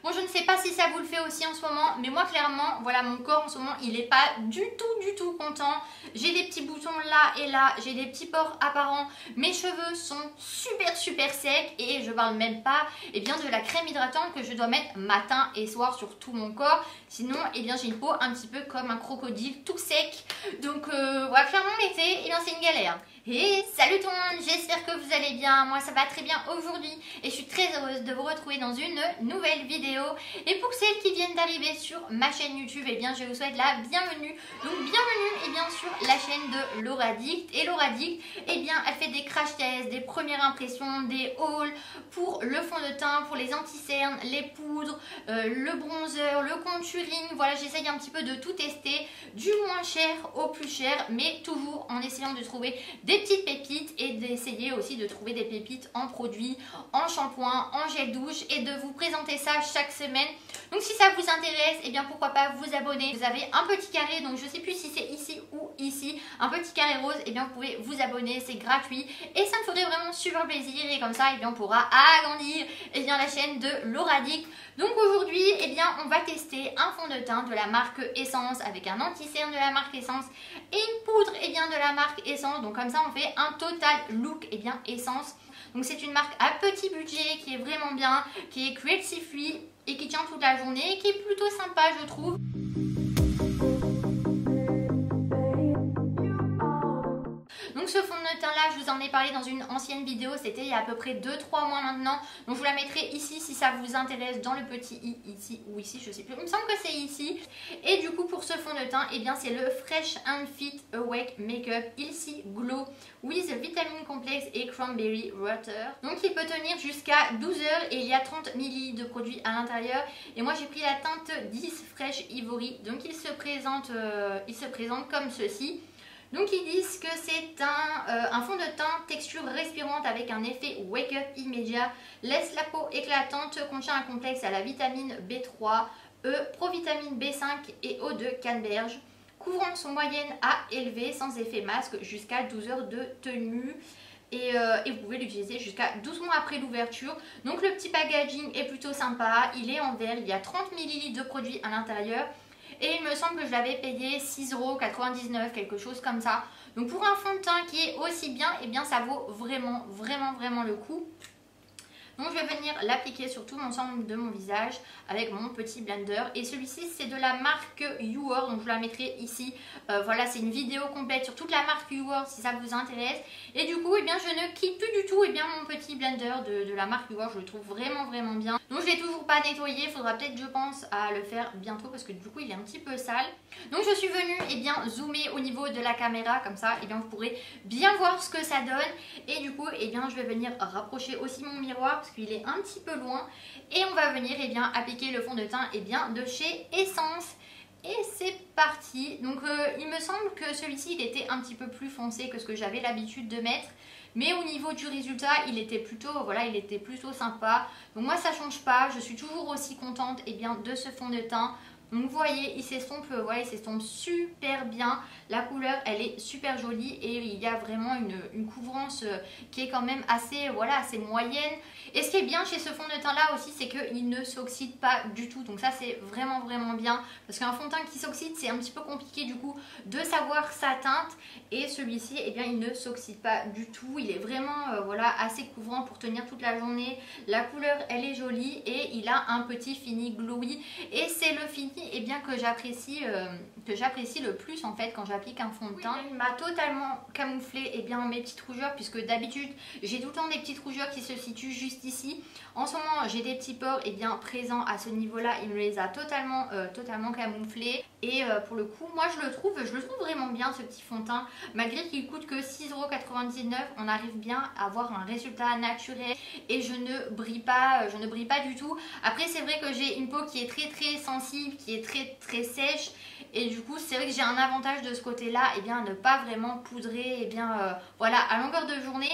Bon, je ne sais pas si ça vous le fait aussi en ce moment, mais moi clairement, voilà, mon corps en ce moment, il est pas du tout content. J'ai des petits boutons là et là, j'ai des petits pores apparents, mes cheveux sont super secs et je parle même pas de la crème hydratante que je dois mettre matin et soir sur tout mon corps. Sinon, j'ai une peau un petit peu comme un crocodile, tout sec. Donc voilà, clairement l'été, c'est une galère. Et salut tout le monde, j'espère que vous allez bien, moi ça va très bien aujourd'hui et je suis très heureuse de vous retrouver dans une nouvelle vidéo. Et pour celles qui viennent d'arriver sur ma chaîne YouTube, je vous souhaite la bienvenue. Donc bienvenue sur la chaîne de Laura Dict. Et Laura Dict, elle fait des crash tests, des premières impressions, des hauls pour le fond de teint, pour les anti-cernes, les poudres, le bronzer, le contouring. Voilà, j'essaye un petit peu de tout tester, du moins cher au plus cher, mais toujours en essayant de trouver des petites pépites et d'essayer aussi de trouver des pépites en produits, en shampoing, en gel douche et de vous présenter ça chaque semaine. Donc si ça vous intéresse, pourquoi pas vous abonner. Vous avez un petit carré, donc je sais plus si c'est ici ou ici, un petit carré rose, vous pouvez vous abonner, c'est gratuit et ça me ferait vraiment super plaisir et comme ça on pourra agrandir la chaîne de Laura Dict. Donc aujourd'hui on va tester un fond de teint de la marque Essence avec un anti-cerne de la marque Essence et une poudre de la marque Essence. Donc comme ça on fait un total look Essence. Donc c'est une marque à petit budget qui est vraiment bien, qui est cruelty free et qui tient toute la journée, qui est plutôt sympa je trouve. Donc ce fond de teint là, je vous en ai parlé dans une ancienne vidéo, c'était il y a à peu près 2-3 mois maintenant. Donc je vous la mettrai ici si ça vous intéresse, dans le petit i, ici ou ici, je sais plus. Il me semble que c'est ici. Et du coup pour ce fond de teint, c'est le Fresh and Fit Awake Makeup Ilsi Glow with Vitamin Complex et Cranberry Water. Donc il peut tenir jusqu'à 12 heures et il y a 30 ml de produits à l'intérieur. Et moi j'ai pris la teinte 10 Fresh Ivory. Donc il se présente comme ceci. Donc ils disent que c'est un fond de teint texture respirante avec un effet wake up immédiat, laisse la peau éclatante, contient un complexe à la vitamine B3, E, provitamine B5 et eau de canneberge, couvrant son moyenne à élevée sans effet masque jusqu'à 12 heures de tenue. Et vous pouvez l'utiliser jusqu'à 12 mois après l'ouverture. Donc le petit packaging est plutôt sympa, il est en verre, il y a 30 ml de produits à l'intérieur. Et il me semble que je l'avais payé 6,99 €, quelque chose comme ça. Donc pour un fond de teint qui est aussi bien, ça vaut vraiment le coup. Donc je vais venir l'appliquer sur tout l'ensemble de mon visage avec mon petit blender. Et celui-ci c'est de la marque YouR, donc je la mettrai ici. Voilà, c'est une vidéo complète sur toute la marque YouR si ça vous intéresse. Et du coup, je ne quitte plus du tout mon petit blender de la marque YouR. Je le trouve vraiment bien. Donc je ne l'ai toujours pas nettoyé, il faudra peut-être je pense à le faire bientôt parce que du coup il est un petit peu sale. Donc je suis venue zoomer au niveau de la caméra, comme ça vous pourrez bien voir ce que ça donne. Et du coup je vais venir rapprocher aussi mon miroir parce qu'il est un petit peu loin. Et on va venir appliquer le fond de teint de chez Essence. Et c'est parti. Donc il me semble que celui-ci il était un petit peu plus foncé que ce que j'avais l'habitude de mettre. Mais au niveau du résultat, il était plutôt sympa. Donc moi ça change pas, je suis toujours aussi contente de ce fond de teint. Donc vous voyez, il s'estompe super bien. La couleur, elle est super jolie et il y a vraiment une couvrance qui est quand même assez moyenne. Et ce qui est bien chez ce fond de teint là aussi, c'est qu'il ne s'oxyde pas du tout. Donc ça c'est vraiment bien. Parce qu'un fond de teint qui s'oxyde, c'est un petit peu compliqué du coup de savoir sa teinte. Et celui-ci, il ne s'oxyde pas du tout. Il est vraiment assez couvrant pour tenir toute la journée. La couleur, elle est jolie et il a un petit fini glowy. Et c'est le fini que j'apprécie le plus en fait quand j'applique un fond de teint. Il m'a totalement camouflé mes petites rougeurs, puisque d'habitude j'ai tout le temps des petites rougeurs qui se situent juste ici. En ce moment j'ai des petits pores présents à ce niveau là, il me les a totalement camouflés. Et pour le coup moi je le trouve vraiment bien ce petit fond de teint, malgré qu'il coûte que 6,99 €. On arrive bien à avoir un résultat naturel et je ne brille pas du tout. Après c'est vrai que j'ai une peau qui est très sensible, qui est très sèche, et du coup c'est vrai que j'ai un avantage de ce côté là, à ne pas vraiment poudrer à longueur de journée.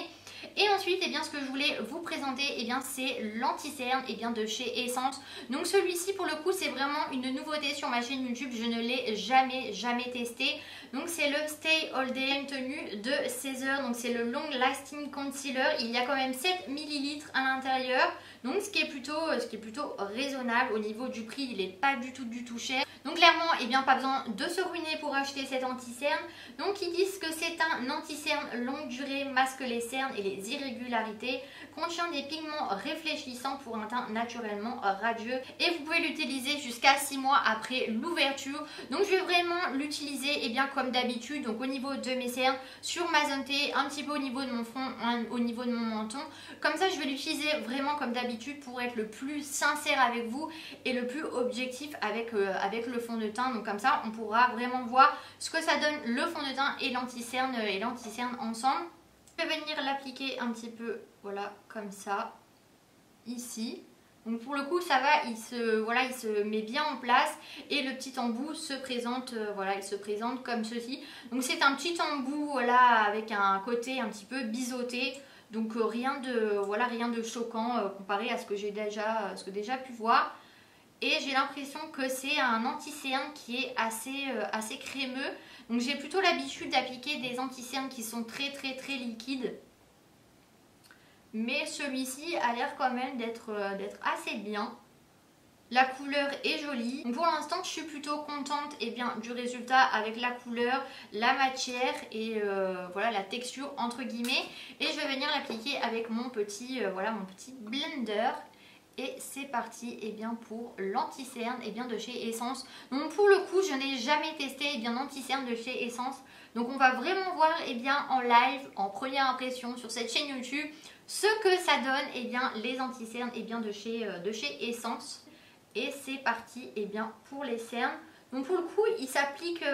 Et ensuite, ce que je voulais vous présenter, c'est l'anti-cerne de chez Essence. Donc celui-ci, pour le coup, c'est vraiment une nouveauté sur ma chaîne YouTube. Je ne l'ai jamais testé. Donc c'est le Stay All Day tenue de 16 heures. Donc c'est le Long Lasting Concealer. Il y a quand même 7 ml à l'intérieur. Donc ce qui est plutôt raisonnable au niveau du prix, il n'est pas du tout cher. Donc clairement, eh bien pas besoin de se ruiner pour acheter cet anti-cerne. Donc ils disent que c'est un anti-cerne longue durée, masque les cernes et les irrégularités, contient des pigments réfléchissants pour un teint naturellement radieux et vous pouvez l'utiliser jusqu'à 6 mois après l'ouverture. Donc je vais vraiment l'utiliser bien comme d'habitude, donc au niveau de mes cernes, sur ma zone T, un petit peu au niveau de mon front, au niveau de mon menton. Comme ça je vais l'utiliser vraiment comme d'habitude pour être le plus sincère avec vous et le plus objectif avec le fond de teint. Donc comme ça on pourra vraiment voir ce que ça donne le fond de teint et l'anti-cerne ensemble. Je vais venir l'appliquer un petit peu, voilà, comme ça, ici. Donc pour le coup ça va, il se met bien en place et le petit embout se présente, voilà, il se présente comme ceci. Donc c'est un petit embout, voilà, avec un côté un petit peu biseauté. Donc rien de choquant comparé à ce que j'ai déjà pu voir. Et j'ai l'impression que c'est un anti-cerne qui est assez crémeux. Donc j'ai plutôt l'habitude d'appliquer des anti-cernes qui sont très liquides. Mais celui-ci a l'air quand même d'être assez bien. La couleur est jolie. Donc pour l'instant, je suis plutôt contente du résultat avec la couleur, la matière et voilà, la texture entre guillemets. Et je vais venir l'appliquer avec mon petit blender. Et c'est parti pour l'anti-cerne de chez Essence. Donc pour le coup, je n'ai jamais testé d'anti-cerne de chez Essence. Donc on va vraiment voir en live, en première impression sur cette chaîne YouTube, ce que ça donne les anti-cernes de chez Essence. Et c'est parti pour les cernes. Donc pour le coup, il s'applique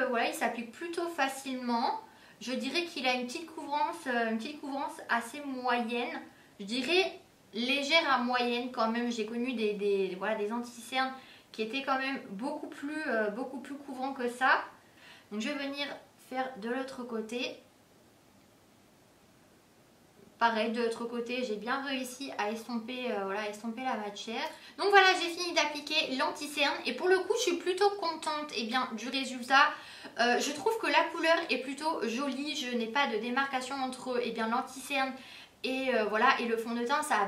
plutôt facilement. Je dirais qu'il a une petite couvrance assez moyenne. Je dirais légère à moyenne quand même. J'ai connu des anti-cernes qui étaient quand même beaucoup plus couvrants que ça. Donc je vais venir faire de l'autre côté. Pareil, de l'autre côté, j'ai bien réussi à estomper la matière. Donc voilà, j'ai fini d'appliquer l'anti-cerne. Et pour le coup, je suis plutôt contente du résultat. Je trouve que la couleur est plutôt jolie. Je n'ai pas de démarcation entre l'anti-cerne et le fond de teint. Ça a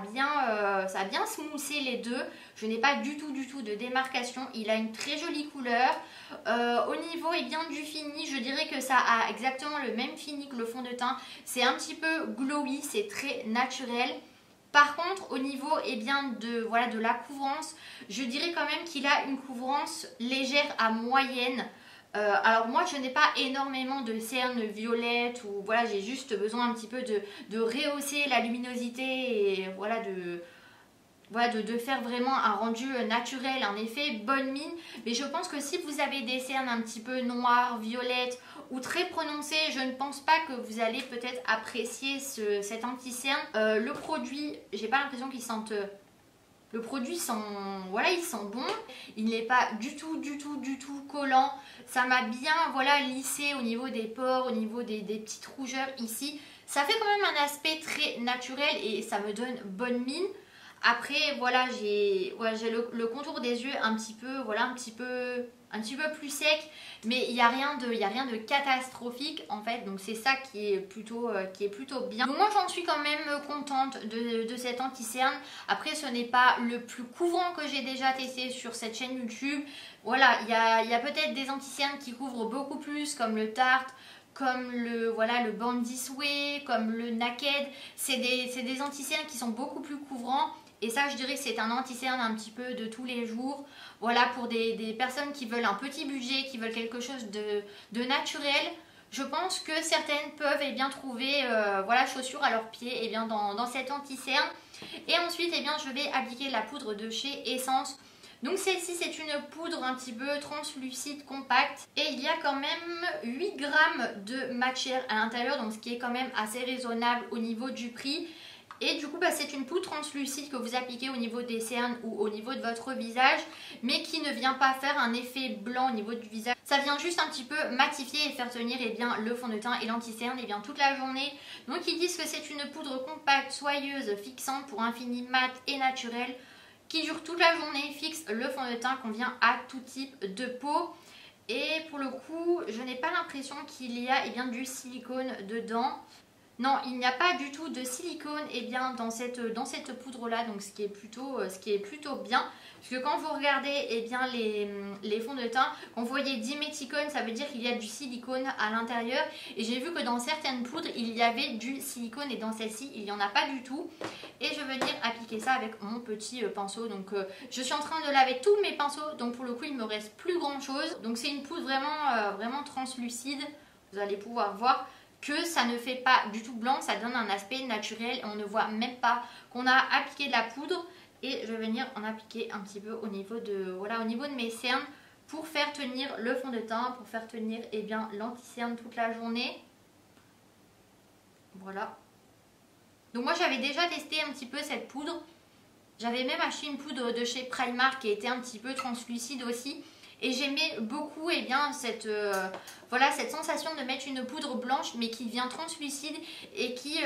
bien smoothé les deux. Je n'ai pas du tout de démarcation. Il a une très jolie couleur. Au niveau du fini, je dirais que ça a exactement le même fini que le fond de teint. C'est un petit peu glowy, c'est très naturel. Par contre, au niveau de la couvrance, je dirais quand même qu'il a une couvrance légère à moyenne. Alors moi je n'ai pas énormément de cernes violettes ou voilà, j'ai juste besoin un petit peu de rehausser la luminosité et de faire vraiment un rendu naturel, un effet bonne mine. Mais je pense que si vous avez des cernes un petit peu noires, violettes ou très prononcées, je ne pense pas que vous allez peut-être apprécier cet anti-cerne. Le produit, j'ai pas l'impression qu'il sente... Le produit sent, il sent bon, il n'est pas du tout collant. Ça m'a bien lissé au niveau des pores, au niveau des petites rougeurs ici. Ça fait quand même un aspect très naturel et ça me donne bonne mine. Après j'ai le contour des yeux un petit peu plus sec, mais il n'y a rien de catastrophique en fait, donc c'est ça qui est plutôt bien. Donc moi j'en suis quand même contente de cet anti-cerne. Après ce n'est pas le plus couvrant que j'ai déjà testé sur cette chaîne YouTube. Voilà, il y a peut-être des anti-cernes qui couvrent beaucoup plus, comme le Tarte, comme le Bandit Way, comme le Naked. C'est des anti-cernes qui sont beaucoup plus couvrants. Et ça, je dirais que c'est un anti-cerne un petit peu de tous les jours. Voilà, pour des personnes qui veulent un petit budget, qui veulent quelque chose de naturel. Je pense que certaines peuvent trouver chaussures à leurs pieds dans cet anti-cerne. Et ensuite, je vais appliquer la poudre de chez Essence. Donc celle-ci, c'est une poudre un petit peu translucide, compacte. Et il y a quand même 8 grammes de matière à l'intérieur. Donc ce qui est quand même assez raisonnable au niveau du prix. Et du coup, c'est une poudre translucide que vous appliquez au niveau des cernes ou au niveau de votre visage, mais qui ne vient pas faire un effet blanc au niveau du visage. Ça vient juste un petit peu matifier et faire tenir le fond de teint et l'anti-cerne toute la journée. Donc ils disent que c'est une poudre compacte, soyeuse, fixante pour un fini mat et naturel, qui dure toute la journée, fixe le fond de teint, convient à tout type de peau. Et pour le coup, je n'ai pas l'impression qu'il y a du silicone dedans. Non, il n'y a pas du tout de silicone dans cette poudre là, donc ce qui est plutôt bien. Parce que quand vous regardez les fonds de teint, quand vous voyez diméthicone, ça veut dire qu'il y a du silicone à l'intérieur. Et j'ai vu que dans certaines poudres, il y avait du silicone et dans celle-ci, il n'y en a pas du tout. Et je vais venir appliquer ça avec mon petit pinceau. Donc je suis en train de laver tous mes pinceaux, donc pour le coup, il me reste plus grand chose. Donc c'est une poudre vraiment translucide. Vous allez pouvoir voir que ça ne fait pas du tout blanc, ça donne un aspect naturel et on ne voit même pas qu'on a appliqué de la poudre. Et je vais venir en appliquer un petit peu au niveau de mes cernes pour faire tenir le fond de teint, pour faire tenir l'anti-cerne toute la journée. Voilà. Donc moi j'avais déjà testé un petit peu cette poudre. J'avais même acheté une poudre de chez Primark qui était un petit peu translucide aussi. Et j'aimais beaucoup cette sensation de mettre une poudre blanche mais qui devient translucide et qui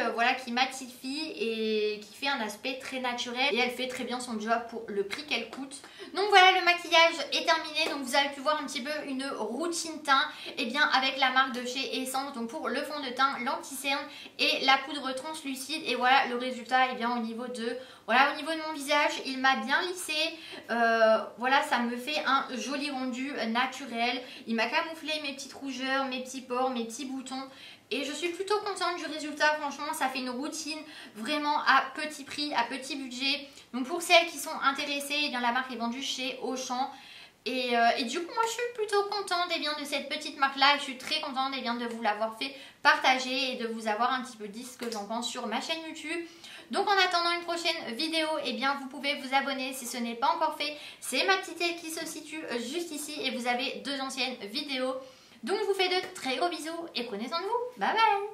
matifie et qui fait un aspect très naturel. Et elle fait très bien son job pour le prix qu'elle coûte. Donc voilà, le maquillage est terminé. Donc vous avez pu voir un petit peu une routine teint avec la marque de chez Essence. Donc pour le fond de teint, l'anti-cerne et la poudre translucide. Et voilà le résultat au niveau de mon visage. Il m'a bien lissé. Ça me fait un joli rendu naturel. Il m'a camouflé mes petites rougeurs, mes petits pores, mes petits boutons. Et je suis plutôt contente du résultat. Franchement, ça fait une routine vraiment à petit prix, à petit budget. Donc pour celles qui sont intéressées, la marque est vendue chez Auchan. Et du coup, moi, je suis plutôt contente de cette petite marque-là. Je suis très contente de vous l'avoir fait partager et de vous avoir un petit peu dit ce que j'en pense sur ma chaîne YouTube. Donc en attendant une prochaine vidéo, vous pouvez vous abonner si ce n'est pas encore fait. C'est ma petite aile qui se situe juste ici et vous avez 2 anciennes vidéos. Donc je vous fais de très gros bisous et prenez soin de vous. Bye bye!